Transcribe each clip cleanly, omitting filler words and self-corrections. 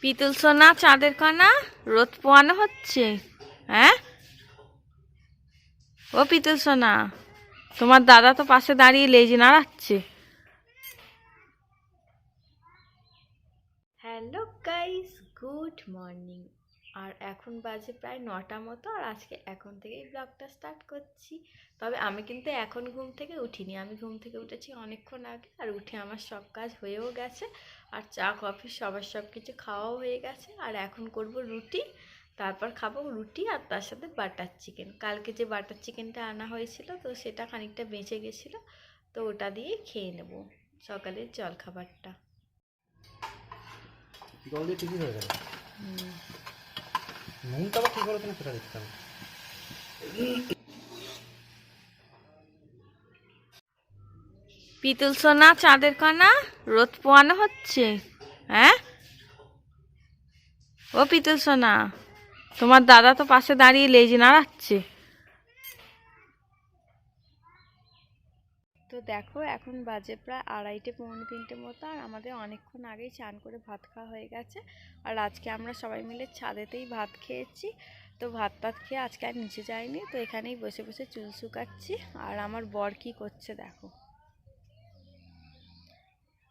পিতুল সোনা চাঁদের কণা রোদ পোয়ানো হচ্ছে। হ্যাঁ ও পিতুল সোনা, তোমার দাদা তো পাশে দাঁড়িয়ে লেজ নাড়াচ্ছে। Hello guys, good morning. আর এখন বাজে প্রায় 9টা মতো, আর আজকে এখন থেকেই ব্লগটা স্টার্ট করছি। তবে আমি কিন্তু এখন ঘুম থেকে উঠিনি, আমি ঘুম থেকে উঠেছি অনেকক্ষণ আগে। আর উঠে আমার সব কাজ হয়েও গেছে, আর চা কফি সবার সব কিছু খাওয়াও হয়ে গেছে। আর এখন করব রুটি, তারপর খাবো রুটি আর তার সাথে বাটার চিকেন। কালকে যে বাটার চিকেনটা আনা হয়েছিল, তো সেটা খানিকটা বেঁচে গেছিলো, তো ওটা দিয়েই খেয়ে নেব সকালের জলখাবারটা। জল দিয়ে ঠিকই হয়ে গেল। নুনটা আবার ঠিক হলো কিনা সেটা দেখতে হবে। পিতুল সোনা চাঁদের কণা রোদ পোয়ানো হচ্ছে। হ্যাঁ ও পিতুল সোনা, তোমার দাদা তো পাশে দাঁড়িয়ে লেজ নাড়াচ্ছে। তো দেখো এখন বাজে প্রায় 2:30 পৌনে 3টে মতো, আর আমাদের অনেকক্ষণ আগেই চান করে ভাত খাওয়া হয়ে গেছে। আর আজকে আমরা সবাই মিলে ছাদেতেই ভাত খেয়েছি। তো ভাত টাত খেয়ে আজকে আর নিচে যাইনি, তো এখানেই বসে বসে চুল শুকাচ্ছি। আর আমার বর কি করছে দেখো,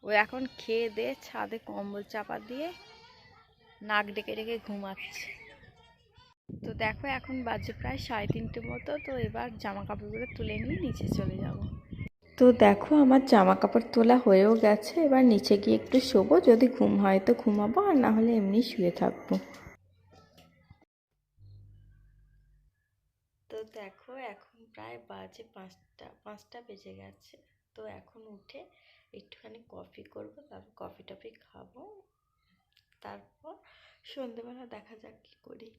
ও এখন খেয়ে দিয়ে ছাদে কম্বল চাপা দিয়ে নাক ডেকে ডেকে ঘুমাচ্ছে। তো দেখো এখন বাজে প্রায় 3:30 মতো, তো এবার জামা কাপড়গুলো তুলে নিয়ে নিচে চলে যাব। তো দেখো আমার জামা কাপড় তোলা হয়েও গেছে, এবার নিচে গিয়ে একটু শোবো, যদি ঘুম হয় তো ঘুমাবো, আর না হলে এমনি শুয়ে থাকবো। তো দেখো এখন প্রায় বাজে 5টা বেজে গেছে। তো এখন উঠে একটুখানি কফি করব, তারপর কফি টফি খাবো, তারপর সন্ধেবেলা দেখা যাক কি করি।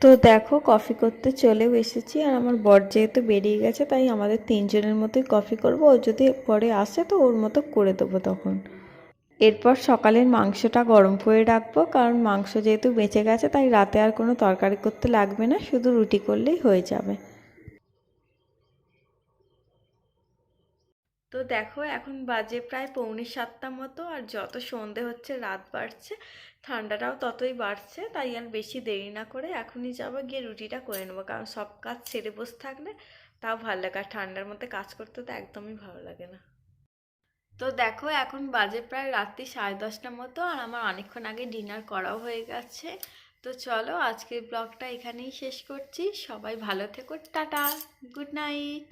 তো দেখো কফি করতে চলেও এসেছি, আর আমার বর যেহেতু বেরিয়ে গেছে, তাই আমাদের 3জনের মতোই কফি করব। ও যদি পরে আসে তো ওর মতো করে দেবো তখন। এরপর সকালের মাংসটা গরম করে রাখবো, কারণ মাংস যেহেতু বেঁচে গেছে, তাই রাতে আর কোনো তরকারি করতে লাগবে না, শুধু রুটি করলেই হয়ে যাবে। তো দেখো এখন বাজে প্রায় পৌনে 7টা মতো, আর যত সন্ধে হচ্ছে রাত বাড়ছে, ঠান্ডাটাও ততই বাড়ছে। তাই আর বেশি দেরি না করে এখনই যাবো, গিয়ে রুটিটা করে নেবো, কারণ সব কাজ ছেড়ে বসে থাকলে তাও ভালো লাগে, আর ঠান্ডার মধ্যে কাজ করতে তো একদমই ভালো লাগে না। তো দেখো এখন বাজে প্রায় রাত্রি 10:30টা মতো, আর আমার অনেকক্ষণ আগে ডিনার করাও হয়ে গেছে। তো চলো আজকের ব্লগটা এখানেই শেষ করছি। সবাই ভালো থেকো, টাটা, গুড নাইট।